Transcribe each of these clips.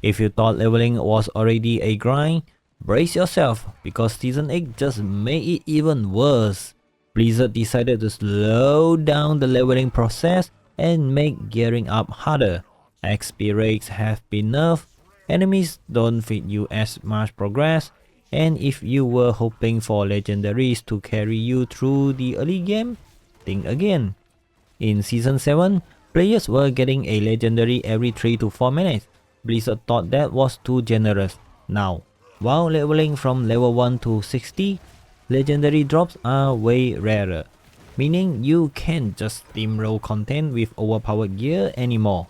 If you thought leveling was already a grind, brace yourself because Season 8 just made it even worse. Blizzard decided to slow down the leveling process and make gearing up harder. XP rates have been nerfed, enemies don't feed you as much progress, and if you were hoping for legendaries to carry you through the early game, think again. In Season 7, players were getting a legendary every 3 to 4 minutes. Blizzard thought that was too generous. Now, while leveling from level 1 to 60, legendary drops are way rarer, meaning you can't just steamroll content with overpowered gear anymore.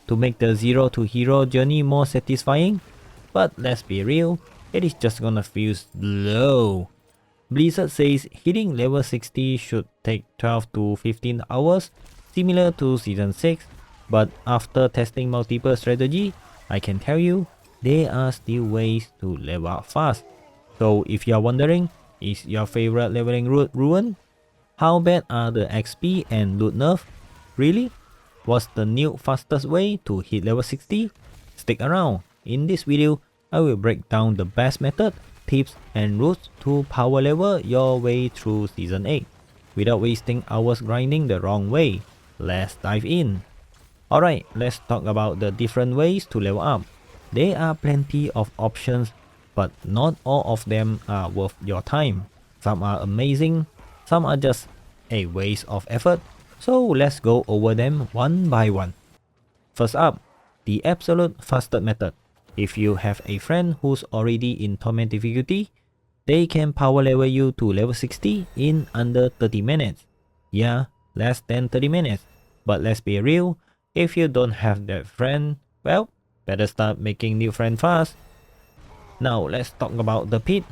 To make the zero to hero journey more satisfying, but let's be real, it is just gonna feel slow. Blizzard says hitting level 60 should take 12 to 15 hours, similar to Season 6, but after testing multiple strategy, I can tell you, there are still ways to level up fast. So if you are wondering, is your favorite leveling route ruined? How bad are the XP and loot nerf? Really? What's the new fastest way to hit level 60? Stick around. In this video, I will break down the best method, tips and routes to power level your way through Season 8 without wasting hours grinding the wrong way. Let's dive in. Alright, let's talk about the different ways to level up. There are plenty of options, but not all of them are worth your time. Some are amazing, some are just a waste of effort, so let's go over them one by one. First up, the absolute fastest method. If you have a friend who's already in Torment difficulty, they can power level you to level 60 in under 30 minutes. Yeah, less than 30 minutes. But let's be real, if you don't have that friend, well, better start making new friends fast. Now let's talk about the pit.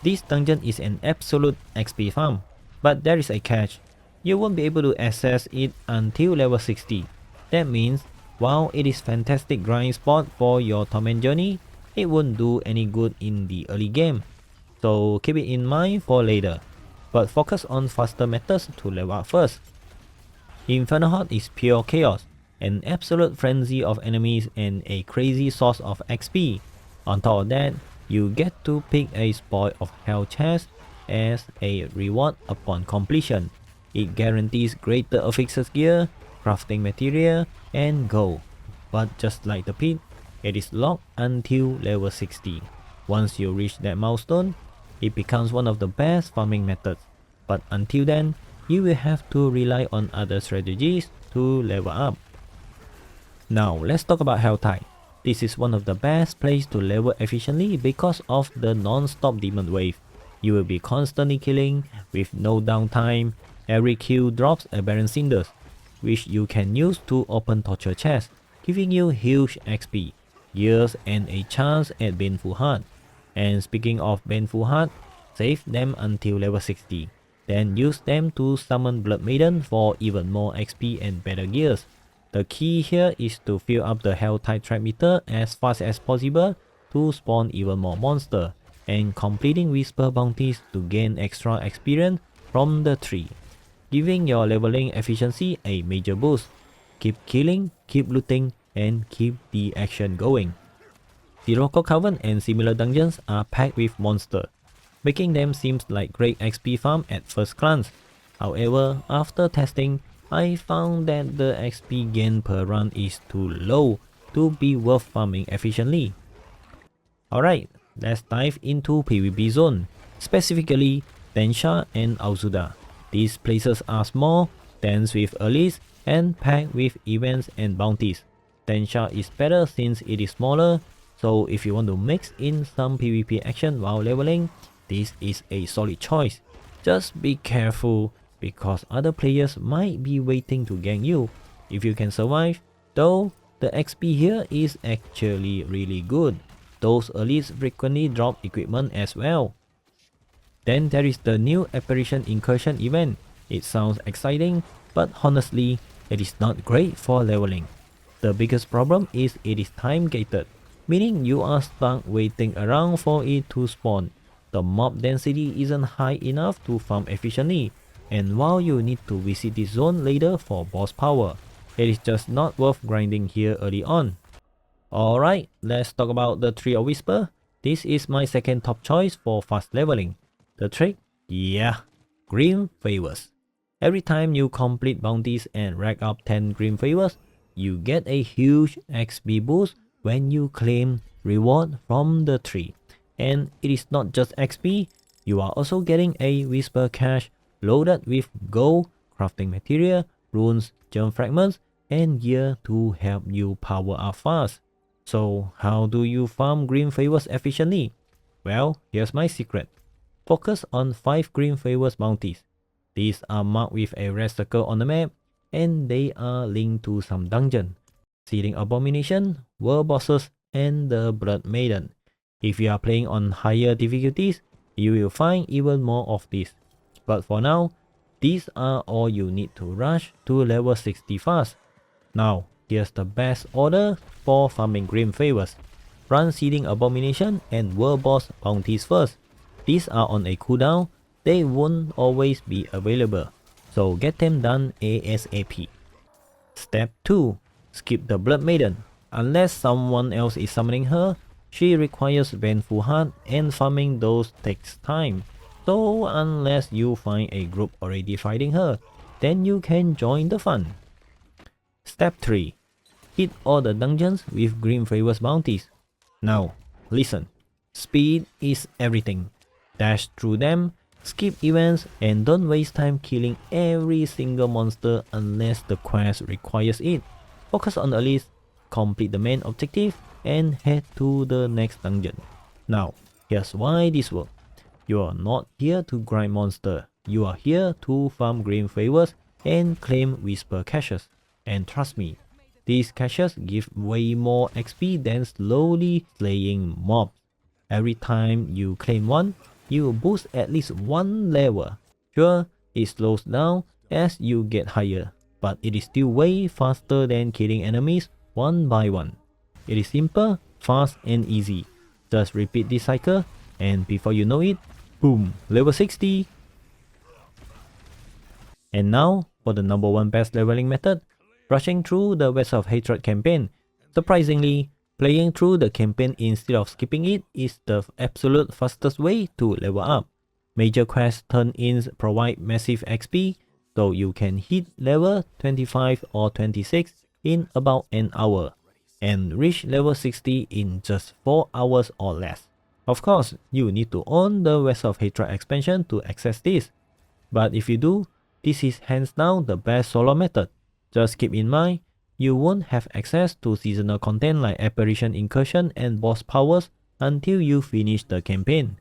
This dungeon is an absolute XP farm, but there is a catch. You won't be able to access it until level 60. That means, while it is fantastic grind spot for your torment journey, it won't do any good in the early game. So keep it in mind for later, but focus on faster methods to level up first. Inferno Horde is pure chaos, an absolute frenzy of enemies and a crazy source of XP. On top of that, you get to pick a spoil of hell chest as a reward upon completion. It guarantees greater affixes gear, crafting material, and gold. But just like the pit, it is locked until level 60. Once you reach that milestone, it becomes one of the best farming methods. But until then, you will have to rely on other strategies to level up. Now let's talk about Helltide. This is one of the best places to level efficiently because of the non-stop demon wave. You will be constantly killing with no downtime. Every kill drops aberrant cinders, which you can use to open torture chests, giving you huge XP, gears and a chance at Baneful Heart. And speaking of Baneful Heart, save them until level 60. Then use them to summon Blood Maiden for even more XP and better gears. The key here is to fill up the Helltide trap meter as fast as possible to spawn even more monsters, and completing Whisper Bounties to gain extra experience from the tree, giving your leveling efficiency a major boost. Keep killing, keep looting, and keep the action going. Sirocco Cavern and similar dungeons are packed with monsters, making them seem like great XP farm at first glance. However, after testing, I found that the XP gain per run is too low to be worth farming efficiently. Alright, let's dive into PvP zone, specifically Tensha and Aozuda. These places are small, dense with elites, and packed with events and bounties. Tensha is better since it is smaller, so if you want to mix in some PvP action while leveling, this is a solid choice. Just be careful because other players might be waiting to gank you. If you can survive, though, the XP here is actually really good. Those elites frequently drop equipment as well. Then there is the new Apparition Incursion event. It sounds exciting, but honestly, it is not great for leveling. The biggest problem is it is time gated, meaning you are stuck waiting around for it to spawn. The mob density isn't high enough to farm efficiently, and while you need to visit this zone later for boss power, it is just not worth grinding here early on. Alright, let's talk about the Tree of Whisper. This is my second top choice for fast leveling. The trick? Yeah, Grim Favors. Every time you complete bounties and rack up 10 Grim Favors, you get a huge XP boost when you claim reward from the tree. And it is not just XP, you are also getting a Whisper cache loaded with gold, crafting material, runes, gem fragments, and gear to help you power up fast. So how do you farm green favors efficiently? Well, here's my secret. Focus on 5 green favors bounties. These are marked with a red circle on the map and they are linked to some dungeon, Sealing Abomination, World Bosses, and the Blood Maiden. If you are playing on higher difficulties, you will find even more of these. But for now, these are all you need to rush to level 60 fast. Now, here's the best order for farming green favors. Run Seeding Abomination and World Boss bounties first. These are on a cooldown, they won't always be available, so get them done ASAP. Step 2. Skip the Blood Maiden. Unless someone else is summoning her, she requires Vengeful Heart and farming those takes time. So unless you find a group already fighting her, then you can join the fun. Step 3. Hit all the dungeons with Green Favors bounties. Now, listen. Speed is everything. Dash through them, skip events, and don't waste time killing every single monster unless the quest requires it. Focus on the list, complete the main objective, and head to the next dungeon. Now, here's why this works. You are not here to grind monster. You are here to farm green favors and claim whisper caches. And trust me, these caches give way more XP than slowly slaying mobs. Every time you claim one, you boost at least one level. Sure, it slows down as you get higher, but it is still way faster than killing enemies one by one. It is simple, fast and easy. Just repeat this cycle and before you know it, boom, level 60. And now for the number one best leveling method, rushing through the West of Hatred campaign. Surprisingly, playing through the campaign instead of skipping it is the absolute fastest way to level up. Major quests turn-ins provide massive XP, so you can hit level 25 or 26 in about an hour, and reach level 60 in just 4 hours or less. Of course, you need to own the West of Hatred expansion to access this, but if you do, this is hands down the best solo method. Just keep in mind, you won't have access to seasonal content like Apparition Incursion and boss powers until you finish the campaign.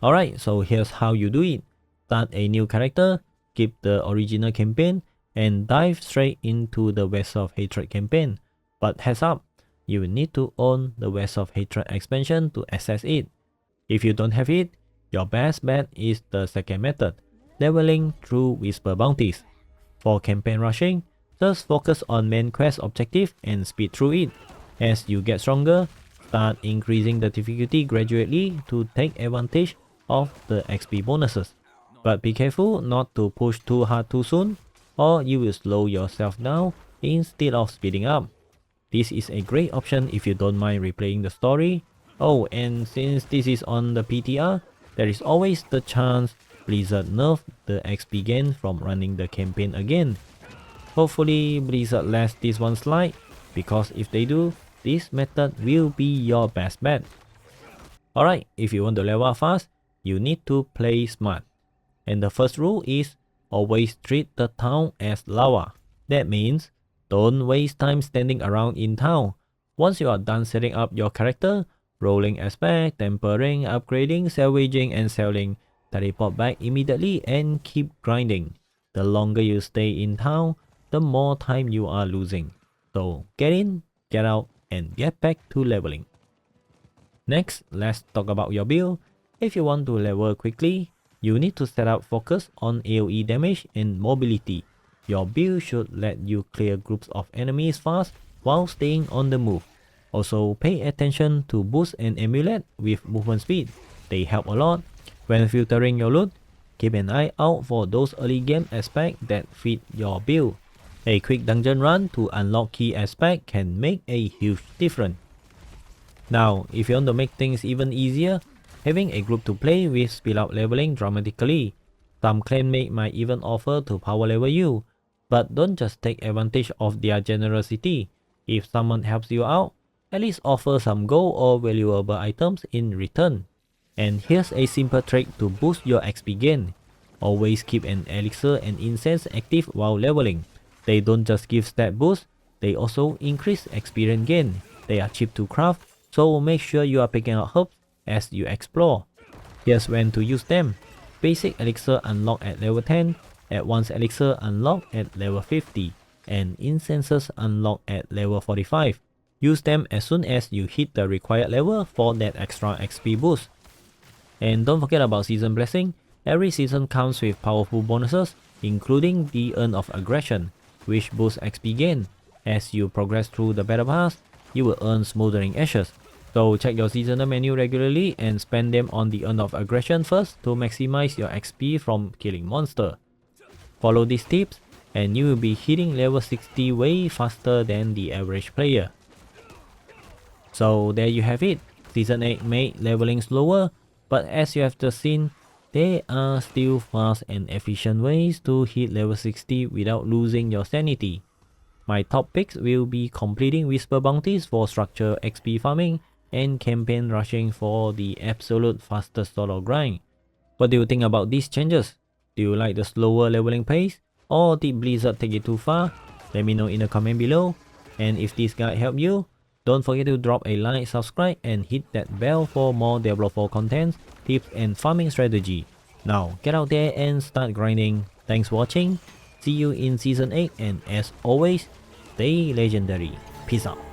Alright, so here's how you do it. Start a new character, skip the original campaign, and dive straight into the West of Hatred campaign. But heads up, you need to own the West of Hatred expansion to access it. If you don't have it, your best bet is the second method, leveling through Whisper bounties. For campaign rushing, just focus on main quest objective and speed through it. As you get stronger, start increasing the difficulty gradually to take advantage of the XP bonuses. But be careful not to push too hard too soon, or you will slow yourself down instead of speeding up. This is a great option if you don't mind replaying the story. Oh, and since this is on the PTR, there is always the chance Blizzard nerf the XP gain from running the campaign again. Hopefully Blizzard lets this one slide, because if they do, this method will be your best bet. Alright, if you want to level up fast, you need to play smart. And the first rule is always treat the town as lava. That means don't waste time standing around in town. Once you are done setting up your character, rolling aspect, tempering, upgrading, salvaging and selling, teleport back immediately and keep grinding. The longer you stay in town, the more time you are losing. So get in, get out, and get back to leveling. Next, let's talk about your build. If you want to level quickly, you need to set up focus on AoE damage and mobility. Your build should let you clear groups of enemies fast while staying on the move. Also, pay attention to boost and amulet with movement speed. They help a lot. When filtering your loot, keep an eye out for those early game aspects that fit your build. A quick dungeon run to unlock key aspect can make a huge difference. Now, if you want to make things even easier, having a group to play with speed up leveling dramatically. Some clanmates might even offer to power level you, but don't just take advantage of their generosity. If someone helps you out, at least offer some gold or valuable items in return. And here's a simple trick to boost your XP gain. Always keep an elixir and incense active while leveling. They don't just give stat boost, they also increase experience gain. They are cheap to craft, so make sure you are picking up herbs as you explore. Here's when to use them. Basic elixir unlock at level 10, advanced elixir unlock at level 50, and incenses unlock at level 45. Use them as soon as you hit the required level for that extra XP boost. And don't forget about season blessing. Every season comes with powerful bonuses, including the Urn of Aggression, which boosts XP gain. As you progress through the battle pass, you will earn Smoldering Ashes. So check your seasonal menu regularly and spend them on the Urn of Aggression first to maximize your XP from killing monsters. Follow these tips and you will be hitting level 60 way faster than the average player. So there you have it. Season 8 made leveling slower, but as you have just seen, there are still fast and efficient ways to hit level 60 without losing your sanity. My top picks will be completing Whisper Bounties for structured XP farming and campaign rushing for the absolute fastest solo grind. What do you think about these changes? Do you like the slower leveling pace, or did Blizzard take it too far? Let me know in the comment below. And if this guide helped you, don't forget to drop a like, subscribe, and hit that bell for more Diablo 4 content, tips, and farming strategy. Now get out there and start grinding. Thanks for watching. See you in Season 8, and as always, stay legendary. Peace out.